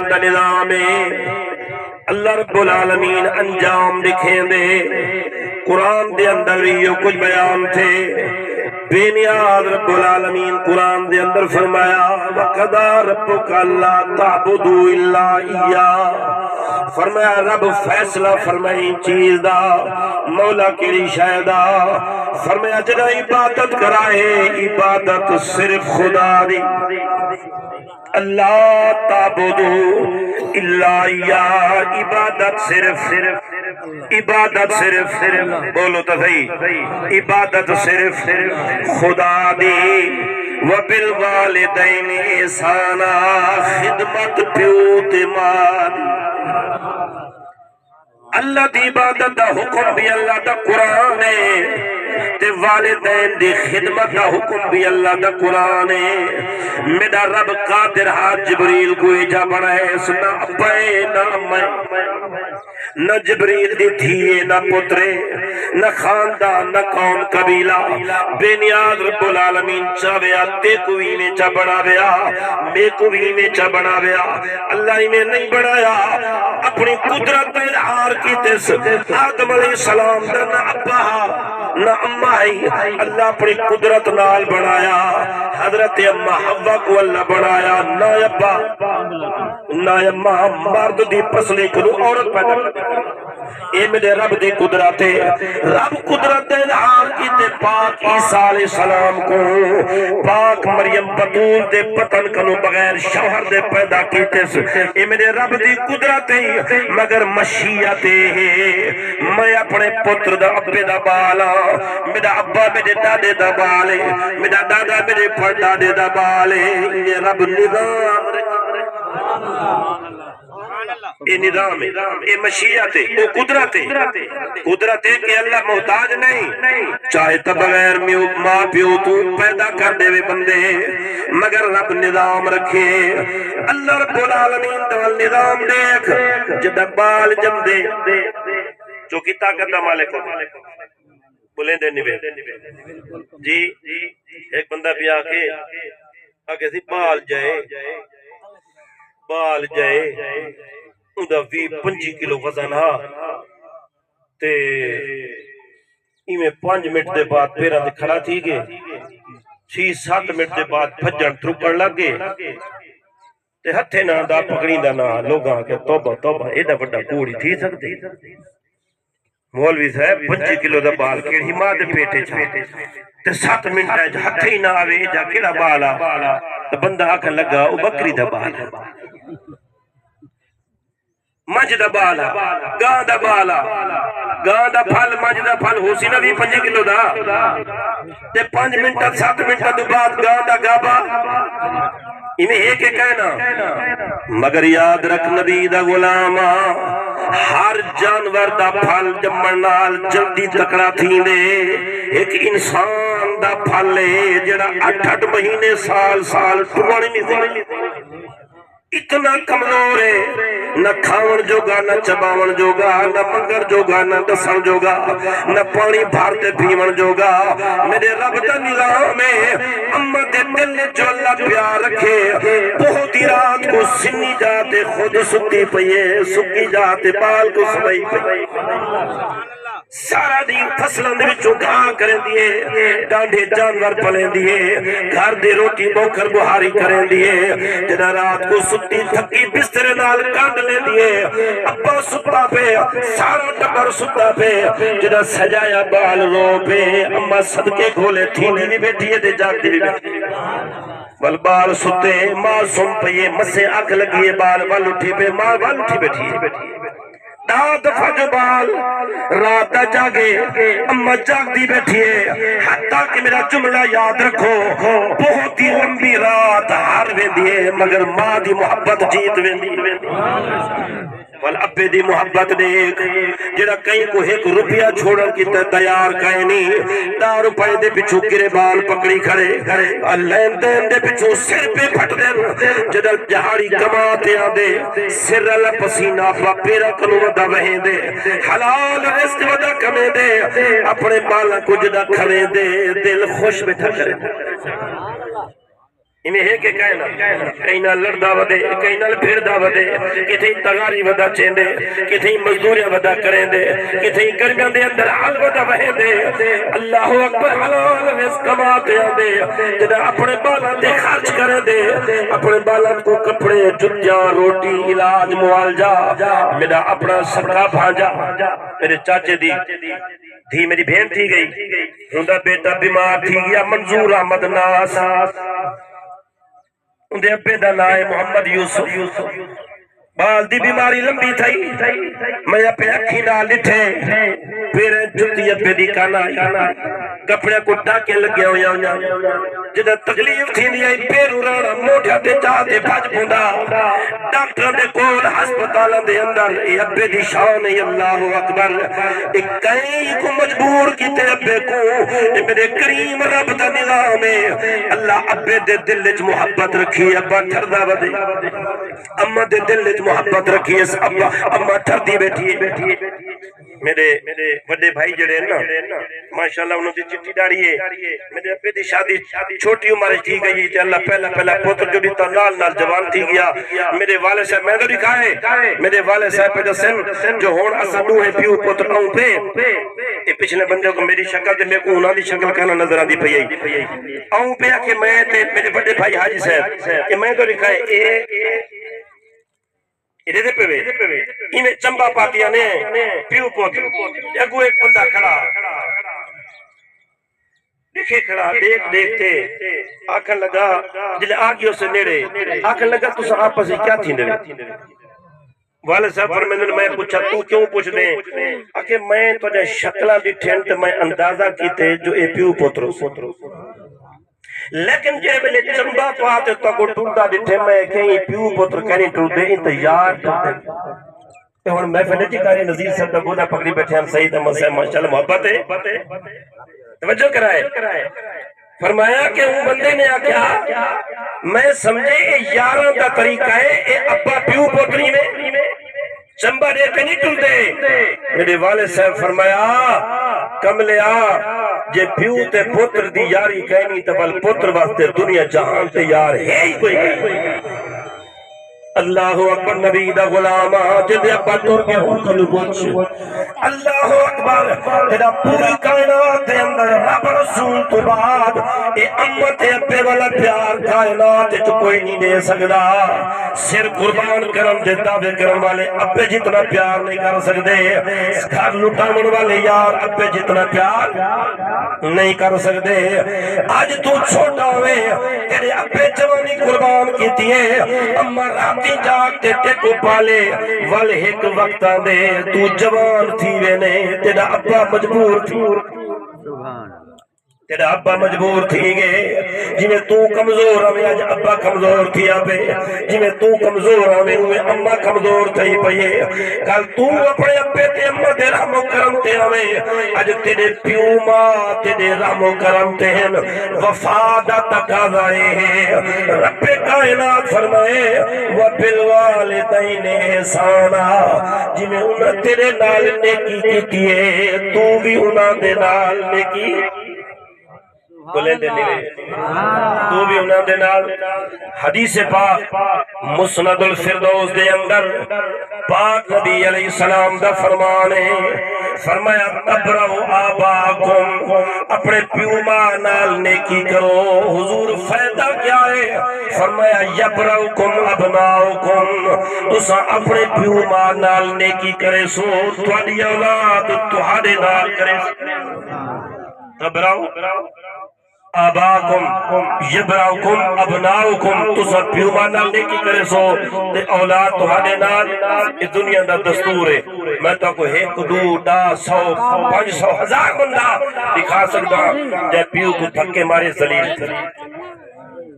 بیان دا نظام ہے اللہ رب العالمین انجام لکھیں دے قرآن دے اندر یہ کچھ بیان تھے بے نیاز رب العالمین قرآن دے اندر فرمایا وَقَضَىٰ رَبُّكَ أَلَّا تَعْبُدُوا إِلَّا إِيَّاهُ فرمایا رب فیصلہ فرمائی چیز دا مولا کیڑی شے دا فرمایا جڑا عبادت کرائے عبادت صرف خدا دی اللہ تعبدوا الا اياه عبادت صرف بولو تو صحیح عبادت صرف خدا دی وبالوالدین احسانا خدمت پیو تے ماں اللہ دی عبادت دا حکم بھی اللہ دا قرآن ہے تے والدین دی خدمت دا حکم بھی اللہ دا قرآن ہے میرا رب قادر ہاتھ جبریل کو ایجا بڑھائے سنا ابائے نہ امائے نہ جبریل دی دھیے نہ پترے نہ خاندان نہ قوم قبیلہ بے نیاز رب العالمین چاہویا تے کوئی میں چا بڑھاویا میں کوئی میں چا بڑھاویا اللہ ہی میں نہیں بڑھایا اپنی قدرت اظہار کی تیس آدم علیہ السلام دا نہ ابا نہ اماں ہے اللہ اپنی قدرت نال بڑھایا حضرت اماں حوا کو اللہ بڑھایا نہ ابا نہ اماں مرد دی پسلے کرو عورت پیدا اے میرے رب دی قدرت ہے رب قدرت اظہار کی تے پاک عیسیٰ علیہ السلام کو پاک مریم بطول دے پتن کنو بغیر شوہر دے پیدا کیتے اے میرے رب دی قدرت ہے مگر مشیت ہے میں اپنے پتر دا ابے دا بالا میرا ابا میرے دادے دا بالے میرا دادا میرے پردادے دا بالے یہ رب نظام اے نظام ہے اے مشیت ہے اے قدرت ہے کہ اللہ محتاج نہیں چاہے تو بغیر ماں پیو تو پیدا کر دے بندے مگر رب نظام رکھے اللہ رب العالمین دا نظام دیکھ جب بال جم دے جو کی طاقت دا مالک ہو بولیں دے نبے جی ایک بندہ بھی آکے آگے سی بال جائے اندہ 25 کلو وزن ہا تے ایمیں 5 منٹ دے بعد پیرا دے کھڑا تھی گے 6-7 منٹ دے بعد بھجن ترکڑ لگے تے ہتھے نہ دا پکڑی دا نہ لوگاں کے توبہ ایڈا بڑا کوڑی تھی سکتے مولوی صاحب 25 کلو دا بال کیڑی ماں دے پیٹے چھاتے تے 7 منٹ ہے ہتھے ہی نہ آوے جا کیڑا بالا تے بندہ آکھن لگا او بکری دا بالا مجھ دا بالا گاں دا بالا گاں دا پھل مجھ دا پھل ہو سی نا بھی 5 کلو دا تے 5 منٹ 7 منٹ دو بعد گاں دا گابا انہیں ایک کہنا مگر یاد رکھ نبی دا غلاما ہر جانور دا پھل جمن نال جلدی تکڑا تھی دے ایک انسان دا پھل ہے جڑا 8 مہینے سال ٹوڑ نہیں دے اتنا کمزور ہے نہ کھاون جوگا نہ چباون جوگا نہ منگر جوگا نہ دسن جوگا نہ پانی بھارتے پیون جوگا میرے رب دا نظام ہے اما دے دل نے جو اللہ پیار رکھے بہت ہی رات کو سنی جاتے خود سکی سکی جاتے بال کو سمائی پئی سارا دین فصلوں دے وچوں گھاں کریں دیئے ڈانڈے جانور پلیں دیئے گھر دے روٹی موکر بہاری کریں دیئے جنا رات کو ستی تھکی بستر نال کانڈ لیں دیئے ابا ستا پہ سارا ٹبر ستا پہ جنا سجایا بال رو پہ اما صدقے کھولے تھینی بھی بیٹھی ہے دے جاتی بھی بیٹھی بال ستے ماں سن پہ مسے اک لگیے بال اٹھی پہ ماں بال اٹھی بیٹھی ہے داد فج بال رات جاگے اما جاگ دی بیٹھی ہے حتیٰ کہ میرا جملہ یاد رکھو بہت ہی لمبی رات ہار ویندی ہے مگر ماں دی محبت جیت ویندی وال ابے دی محبت دیکھ جڑا کہیں کو 1 روپیہ چھوڑن کی تیار کہیں نہیں 10 روپے دے پچھو گرے بال پکڑی کھڑے لین دین دے پچھو سر پہ پھٹ دین جدل جہاڑی کماتے آدے سر اللہ پسینہ پیرا کنو ودا وہیں دے حلال رزق ودا کمیں دے اپنے بالا کو جدا کھویں دے دل خوش بیٹھا کرے انہیں ہے کہ کہنا کہیں نہ لڑدا ودے کہیں نہ پھردا ودے کتھیں تغاری ودا چیندے کتھیں مزدوریاں ودا کریں دے کتھیں گرمیاں دے اندر حال ودا وہیں دے اللہ اکبر حلال رزق کماتے آندے جدا اپنے بالاں تے خرچ کریں دے اپنے بالاں کو کپڑے جتیاں روٹی علاج معالجہ میرا اپنا صدقہ بھانجا میرے چاچے دی میری بہن تھی گئی ہوندا بیٹا بیمار تھی گیا منظور احمد ناس اندے ابے دا نائے محمد یوسف بال دی بیماری لمبی تھئی میں اپنے اکھی نال ڈٹھے پھر جتی ابے دی کانا کپڑے کو ڈاکے لگے ہویا جدہ تکلیف تھی نہیں آئی پیرو رانا موٹھا تے چاہتے بھج پوندا ڈاکٹر دے کول ہسپتال دے اندر اے ابے دی شان ہے اللہ اکبر ایک کئی کو مجبور کیتے ابے کو اے میرے کریم رب دا نظام ہے اللہ ابے دے دل وچ محبت رکھی ابا ٹھردا ودے اما دے دل وچ محبت رکھی اس ابا اما ٹھردی بیٹھی میرے بڑے بھائی جڑے نا ماشاءاللہ انہوں دی چٹی داڑھی ہے میرے ابے دی شادی چھوٹی عمر تھی گئی تے اللہ پہلا پوتر جو دیتا نال جوان تھی گیا میرے والد صاحب میں تو دکھائے میرے والد صاحب پہ سن جو ہون اسا دو ہے پیو پوتر آؤں پہ اے پچھلے بندے کو میری شکل تے میں کو انہاں دی شکل کہنا نظر آندی پئی آؤں پہ کہ میں تے میرے بڑے بھائی حاجی صاحب کہ میں تو دکھائے ادھے پہ انہیں چمبا پاتیاں نے پیو پوتر اگو ایک بندہ کھڑا دیکھے کھڑا دیکھتے آکھن لگا جلے آگیوں سے نیڑے آکھن لگا تو سا آپس ہی کیا تھی نیڑے والد صاحب فرمیندن میں پوچھا تو کیوں پوچھ دیں آکھے میں تجھے شکلہ دی ٹھینٹ میں اندازہ کیتے جو اے پیو پوترو لیکن جے بلے چمبا پاتے تو کو ٹوٹا دیٹھے میں کہیں پیو پوتر کہنی ٹوٹ دے انتظار ٹوٹے ہون میں فیلے جی کاری نظیر صاحب دا گودا پکڑی بیٹھے ہم سعید احمد صاحب ماشاءاللہ محبت ہے توجہ کرائے فرمایا کہ وہ بندے نے آکھا میں سمجھے اے یاراں دا طریقہ ہے اے ابا پیو پوتری میں چمبا دے کے نہیں ٹوٹ دے میرے والد صاحب فرمایا کملیا جے پیو تے پوتر دی یاری کہنی تبال پوتر واسطے دنیا جہان تے یار ہے ہی کوئی اللہ اکبر نبی دا غلام جدے ابا تور کے حکم پوچھ اللہ اکبر تیرا پوری کائنات دے اندر رب رسول تو بعد اے امت ابے والا پیار کائنات جو کوئی نہیں دے سکدا سر قربان کرم دے دعوے کرن والے ابے جتنا پیار نہیں کر سکدے گھر لٹاون والے یار ابے جتنا پیار نہیں کر سکدے آج تو چھوٹا ہوئے تیرے ابے جوانی قربان کیتی ہے اما رات جاگتے تے کو پالے والے ایک وقت دے تو جوان تھی وینے تیرا ابا مجبور تھی تیرا ابا مجبور تھی گئے جنہیں تو کمزور ہمیں آج ابا کمزور تھی آبے جنہیں تو کمزور ہمیں ہوئے اما کمزور تھی پئیے کل تو اپنے ابے تے اما دے رحم و کرم تے ہمیں آج تیرے پیو ماں تیرے رحم و کرم تے ہیں وفادہ تقاضائے ہیں رب کائنات فرمائے وَبِالْوَالِدَيْنِ احسانا جنہیں انہیں تیرے نال نیکی کی کیے تو بھی انہیں دے نال نیکی بلند نہیں تو بھی انہاں دے نال حدیث پاک مسند الفردوس دے اندر پاک نبی علیہ السلام دا فرمان ہے فرمایا ابرو آباکم اپنے پیو ماں نال نیکی کرو حضور فائدہ کیا ہے فرمایا یبروکم ابناؤکم تسا اپنے پیو ماں نال نیکی کرے سو تواڈی اولاد تہاڈے نال کرے ابرو آباکم یبراؤکم ابناؤکم تسا پیو ماں نال نیکی کرے سو تے اولاد تہاڈے نال اس دنیا دا دستور ہے میں تو کو ایک دو ڈا 100 500 1000 بندہ دکھا سکتا جے پیو کو تھکے مارے ذلیل تھے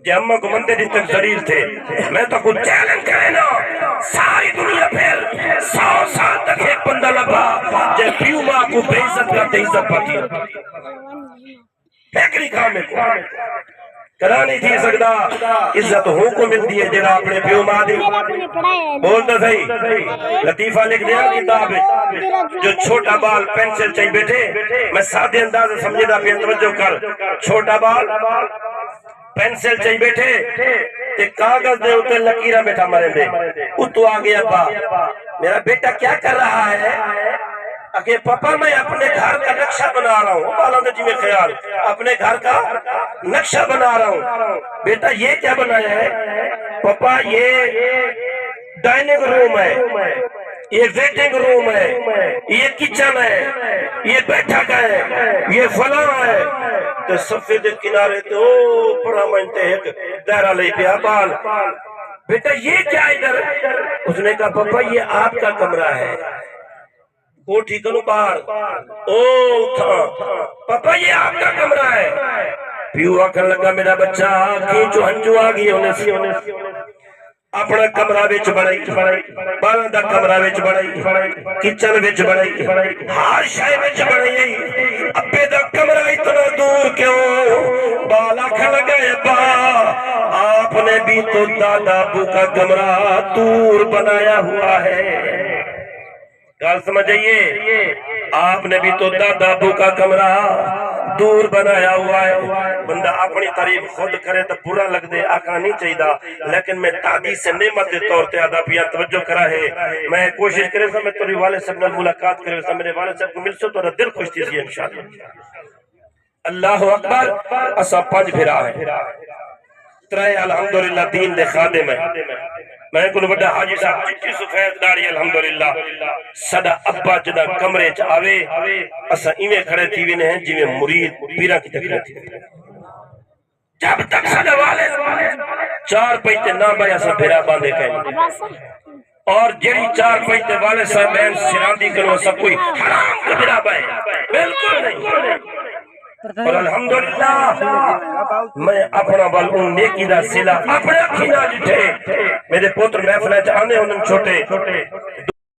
جے اماں کو مندے دن تک ذلیل تھے میں تو کو چیلنج کرے نا ساری دنیا پھر 100 سال تک ایک بندہ لگا جے پیو ماں کو بے عزت کرتے عزت پاتی فیکری کام ہے کرا نہیں تھی سکتا عزت ہوں کو ملتی ہے جنہا اپنے پیو ماں دی بولتا صحیح لطیفہ لکھ دیا کتاب جو چھوٹا بال پینسل چاہی بیٹھے میں سادے انداز سمجھے دا پہ توجہ کر چھوٹا بال پینسل چاہی بیٹھے تے کاغذ دے اوتے لکیراں بیٹھا مرے دے اتو آ گیا ابا میرا بیٹا کیا کر رہا ہے کہ پاپا میں اپنے گھر کا نقشہ بنا رہا ہوں بالا جی میں خیال اپنے گھر کا نقشہ بنا رہا ہوں بیٹا یہ کیا بنایا ہے پاپا یہ ڈائننگ روم ہے یہ ویٹنگ روم ہے یہ کچن ہے یہ بیٹھک ہے یہ فلاں ہے تو صفحے دے کنارے تو پڑا منتے ایک دائرہ لے پیا بال بیٹا یہ کیا ادھر اس نے کہا پاپا یہ آپ کا کمرہ ہے وہ ٹھیک کرو باہر او تھا پاپا یہ آپ کا کمرہ ہے پیو آکر لگا میرا بچہ کھینچو ہنچو آگئی ہونے سی اپنا کمرہ وچ بڑھائی بالوں دا کمرہ وچ بڑھائی کچن وچ بڑھائی ہر شے وچ بڑھائی ابے دا کمرہ اتنا دور کیوں بالا کھڑ گئے با آپ نے بھی تو دادا ابو کا کمرہ دور بنایا ہوا ہے گال سمجھئیے آپ نے بھی تو دادا ابو کا کمرہ دور بنایا ہوا ہے بندہ اپنی تعریف خود کرے تو برا لگ دے آقا نہیں چاہیدہ لیکن میں تعدیث سے نعمت دے طور تے آدھا پیا توجہ کرا ہے میں کوشش کرے سا میں توری والد صاحب نے ملاقات کرے سا میرے والد صاحب کو مل سو تو دل خوش تیسی انشاءاللہ اللہ اکبر اسا پانچ پھرا ہے ترائے الحمدللہ دین دے خادم ہے میں کل بڑا حاجی صاحب چٹی سفید داڑی الحمدللہ صدا ابا جدا کمرے چاہوے اسا ایویں کھڑے تھی بھی نہیں جی میں مرید پیرا کی تکرے تھی جب تک صدا والے چار پیتے نہ بھائی اسا پھرا باندھے کہیں اور جڑی چار پیتے والے صاحب بہن سراندی کرو سب کوئی حرام کا پھرا بھائی بالکل نہیں اور الحمدللہ میں اپنا بالون نیکی دا سلا اپنے اکھی نہ جٹھے میرے پوتر محفلہ چاہنے انہوں چھوٹے